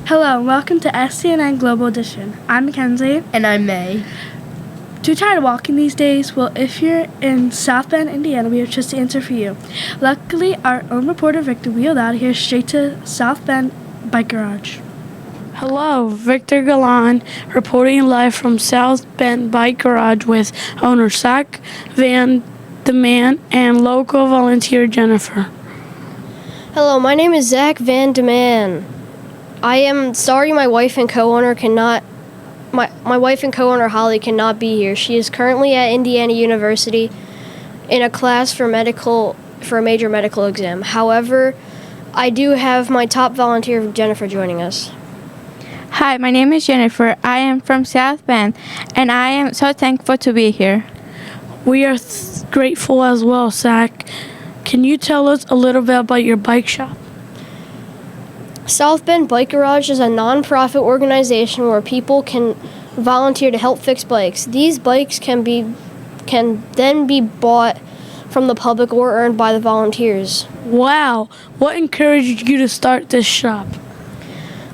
Hello and welcome to SCNN Global Edition. I'm Mackenzie. And I'm May. Too tired of walking these days? Well, if you're in South Bend, Indiana, we have just the answer for you. Luckily, our own reporter Victor wheeled out here straight to South Bend Bike Garage. Hello, Victor Galan reporting live from South Bend Bike Garage with owner Zach Van Deman and local volunteer Jennifer. Hello, my name is Zach Van Deman. I am sorry my wife and co-owner Holly cannot be here. She is currently at Indiana University in a class for a major medical exam. However, I do have my top volunteer Jennifer joining us. Hi, my name is Jennifer. I am from South Bend, and I am so thankful to be here. We are grateful as well, Zach. Can you tell us a little bit about your bike shop? South Bend Bike Garage is a non-profit organization where people can volunteer to help fix bikes. These bikes can then be bought from the public or earned by the volunteers. Wow, what encouraged you to start this shop?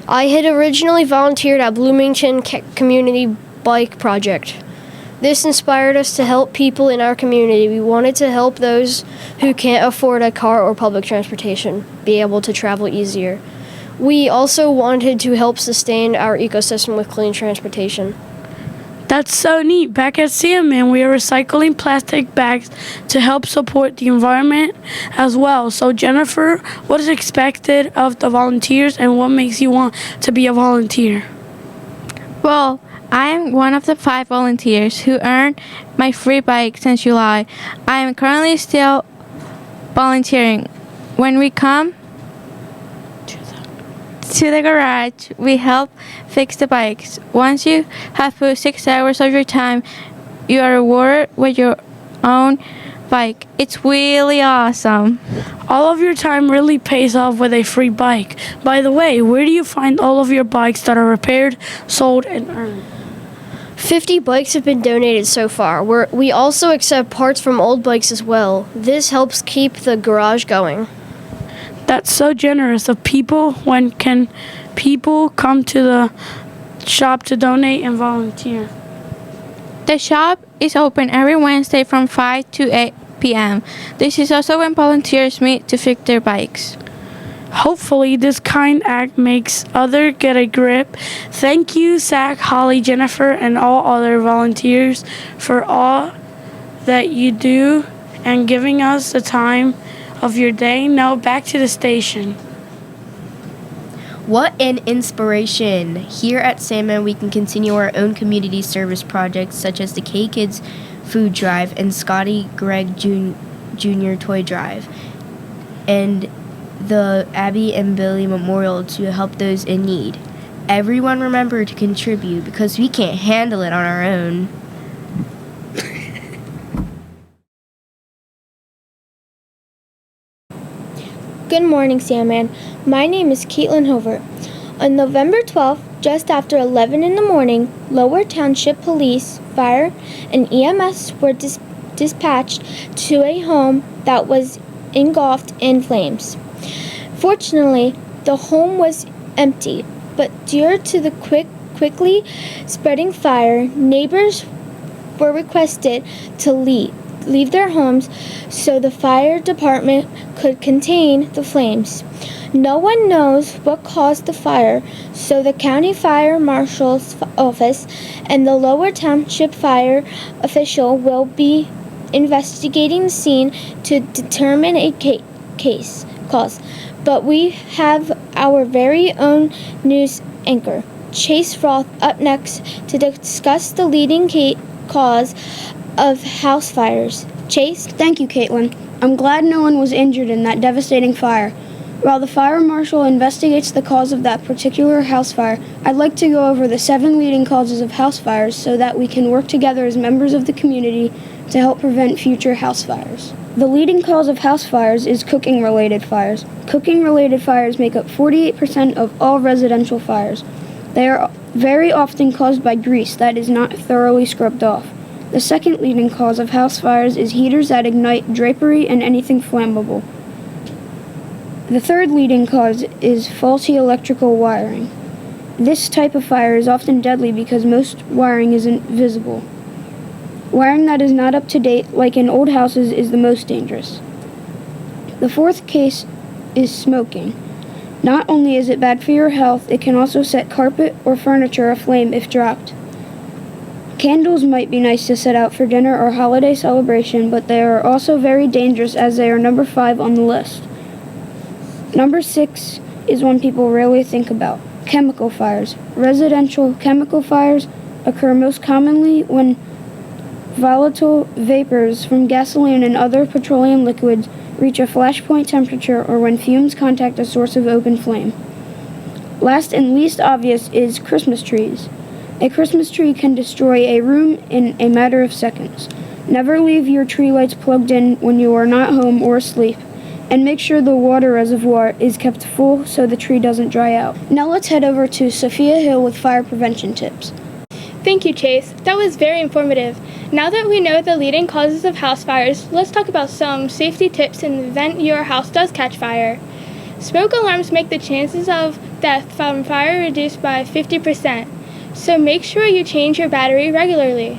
I had originally volunteered at Bloomington Community Bike Project. This inspired us to help people in our community. We wanted to help those who can't afford a car or public transportation be able to travel easier. We also wanted to help sustain our ecosystem with clean transportation. That's so neat. Back at CMN, we are recycling plastic bags to help support the environment as well. So, Jennifer, what is expected of the volunteers and what makes you want to be a volunteer? Well, I am one of the 5 volunteers who earned my free bike since July. I am currently still volunteering. When we come to the garage, we help fix the bikes. Once you have put 6 hours of your time, you are rewarded with your own bike. It's really awesome. All of your time really pays off with a free bike. By the way, where do you find all of your bikes that are repaired, sold, and earned? 50 bikes have been donated so far. We also accept parts from old bikes as well. This helps keep the garage going. That's so generous of people. When can people come to the shop to donate and volunteer? The shop is open every Wednesday from 5 to 8 p.m. This is also when volunteers meet to fix their bikes. Hopefully, this kind act makes others get a grip. Thank you, Zach, Holly, Jennifer, and all other volunteers for all that you do and giving us the time of your day. Now back to the station. What an inspiration! Here at Salmon, we can continue our own community service projects such as the K-Kids Food Drive and Scotty Gregg Jr. Toy Drive, and the Abby and Billy Memorial to help those in need. Everyone remember to contribute because we can't handle it on our own. Good morning, Sandman. My name is Caitlin Hover. On November 12th, just after 11 in the morning, Lower Township Police, Fire, and EMS were dispatched to a home that was engulfed in flames. Fortunately, the home was empty, but due to the quickly spreading fire, neighbors were requested to leave their homes so the fire department could contain the flames. No one knows what caused the fire, so the county fire marshal's office and the Lower Township fire official will be investigating the scene to determine a cause. But we have our very own news anchor, Chase Roth, up next to discuss the leading cause of house fires. Chase? Thank you, Caitlin. I'm glad no one was injured in that devastating fire. While the fire marshal investigates the cause of that particular house fire, I'd like to go over the 7 leading causes of house fires so that we can work together as members of the community to help prevent future house fires. The leading cause of house fires is cooking-related fires. Cooking-related fires make up 48% of all residential fires. They are very often caused by grease that is not thoroughly scrubbed off. The second leading cause of house fires is heaters that ignite drapery and anything flammable. The third leading cause is faulty electrical wiring. This type of fire is often deadly because most wiring isn't visible. Wiring that is not up to date, like in old houses, is the most dangerous. The fourth case is smoking. Not only is it bad for your health, it can also set carpet or furniture aflame if dropped. Candles might be nice to set out for dinner or holiday celebration, but they are also very dangerous as they are number 5 on the list. Number 6 is one people rarely think about: chemical fires. Residential chemical fires occur most commonly when volatile vapors from gasoline and other petroleum liquids reach a flashpoint temperature or when fumes contact a source of open flame. Last and least obvious is Christmas trees. A Christmas tree can destroy a room in a matter of seconds. Never leave your tree lights plugged in when you are not home or asleep, and make sure the water reservoir is kept full so the tree doesn't dry out. Now let's head over to Sophia Hill with fire prevention tips. Thank you, Chase. That was very informative. Now that we know the leading causes of house fires, let's talk about some safety tips in the event your house does catch fire. Smoke alarms make the chances of death from fire reduced by 50%, so make sure you change your battery regularly.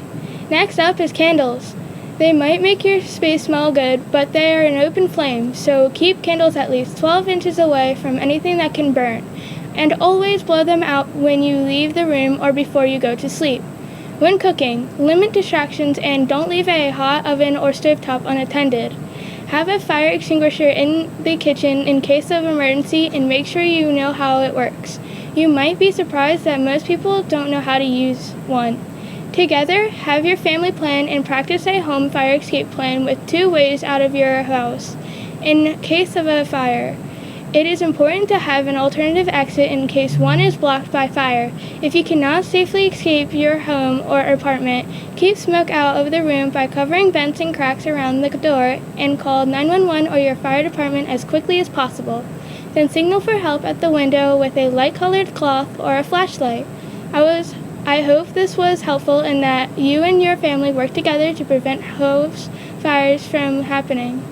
Next up is candles. They might make your space smell good, but they are an open flame, so keep candles at least 12 inches away from anything that can burn, and always blow them out when you leave the room or before you go to sleep. When cooking, limit distractions and don't leave a hot oven or stovetop unattended. Have a fire extinguisher in the kitchen in case of emergency and make sure you know how it works. You might be surprised that most people don't know how to use one. Together, have your family plan and practice a home fire escape plan with 2 ways out of your house in case of a fire. It is important to have an alternative exit in case one is blocked by fire. If you cannot safely escape your home or apartment, keep smoke out of the room by covering vents and cracks around the door and call 911 or your fire department as quickly as possible. Then signal for help at the window with a light-colored cloth or a flashlight. I hope this was helpful and that you and your family work together to prevent house fires from happening.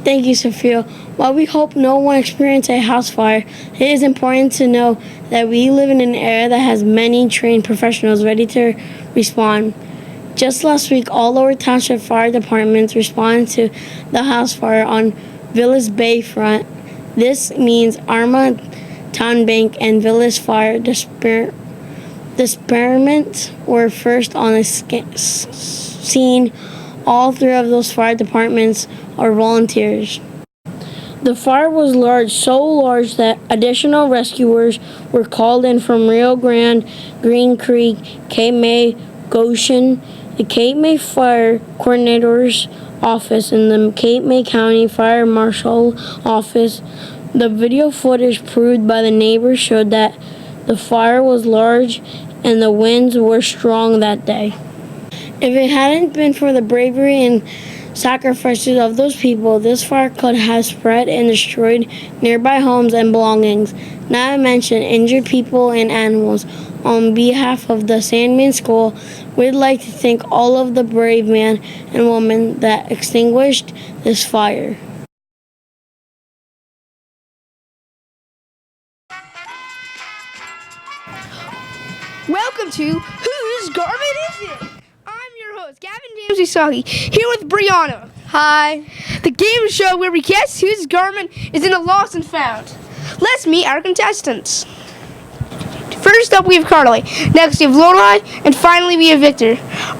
Thank you, Sophia. While we hope no one experiences a house fire, it is important to know that we live in an area that has many trained professionals ready to respond. Just last week, all Lower Township fire departments responded to the house fire on Villas Bayfront. This means Arma, Town Bank, and Villas Fire Departments were first on the scene. All 3 of those fire departments are volunteers. The fire was large, so large that additional rescuers were called in from Rio Grande, Green Creek, Cape May, Goshen, the Cape May Fire Coordinator's Office, and the Cape May County Fire Marshal Office. The video footage proved by the neighbors showed that the fire was large and the winds were strong that day. If it hadn't been for the bravery and sacrifices of those people, this fire could have spread and destroyed nearby homes and belongings, not to mention injured people and animals. On behalf of the Sandman School, we'd like to thank all of the brave men and women that extinguished this fire. Welcome to Whose Garment Is It? I'm your host, Gavin James Usagi, here with Brianna. Hi. The game show where we guess whose garment is in a lost and found. Let's meet our contestants. First up, we have Carly. Next, we have Lorelai. And finally, we have Victor.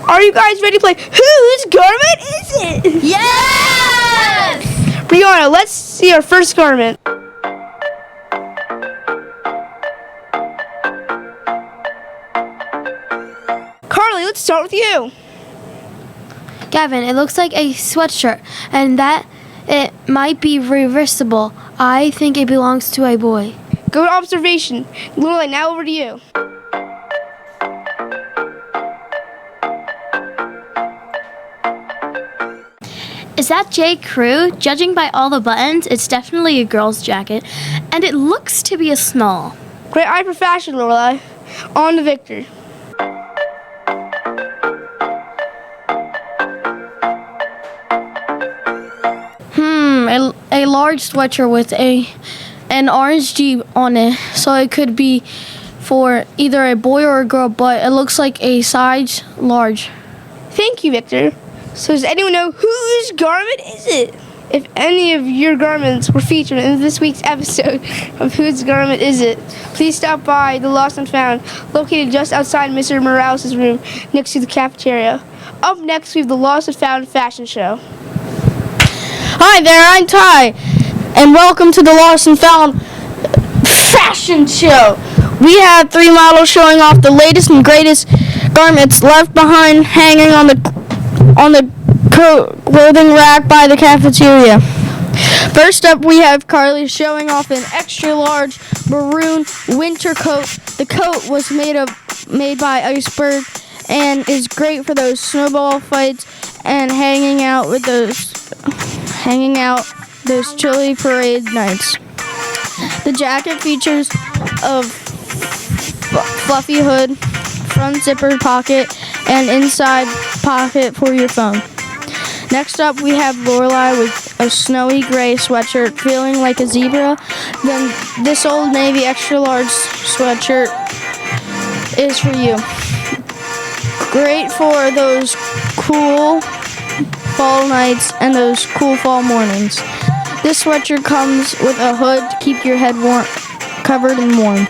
Are you guys ready to play Whose Garment Is It? Yes! Brianna, let's see our first garment. Carly, let's start with you. Gavin, it looks like a sweatshirt, and that it might be reversible. I think it belongs to a boy. Good observation. Lorelai, now over to you. Is that J. Crew? Judging by all the buttons, it's definitely a girl's jacket, and it looks to be a small. Great eye for fashion, Lorelai. On to Victor. A large sweatshirt with an orange Jeep on it, so it could be for either a boy or a girl, but it looks like a size large. Thank you, Victor. So does anyone know whose garment is it? If any of your garments were featured in this week's episode of Whose Garment Is It, please stop by the Lost and Found, located just outside Mr. Morales' room next to the cafeteria. Up next, we have the Lost and Found fashion show. Hi there, I'm Ty, and welcome to the Lost and Found fashion show. We have 3 models showing off the latest and greatest garments left behind hanging on the clothing rack by the cafeteria. First up, we have Carly showing off an extra large maroon winter coat. The coat was made by Iceberg and is great for those snowball fights and hanging out those chilly parade nights. The jacket features a fluffy hood, front zipper pocket, and inside pocket for your phone. Next up, we have Lorelai with a snowy gray sweatshirt feeling like a zebra. Then this Old Navy extra large sweatshirt is for you. Great for those cool fall nights and those cool fall mornings. This sweatshirt comes with a hood to keep your head covered and warm.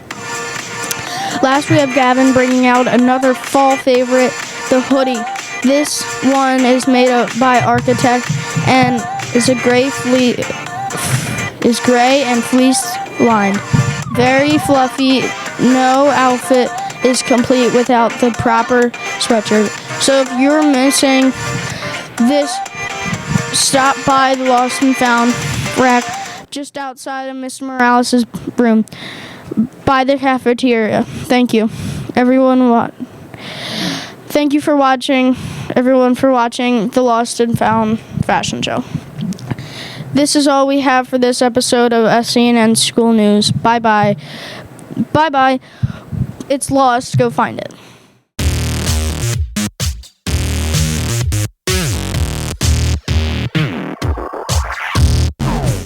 Last, we have Gavin bringing out another fall favorite, the hoodie. This one is made up by Architect and is gray and fleece lined. Very fluffy. No outfit is complete without the proper sweatshirt. So if you're missing this, stop by the Lost and Found rack just outside of Mr. Morales' room by the cafeteria. Thank you, everyone. Thank you for watching, everyone, for watching the Lost and Found fashion show. This is all we have for this episode of SCNN School News. Bye-bye. Bye-bye. It's lost. Go find it.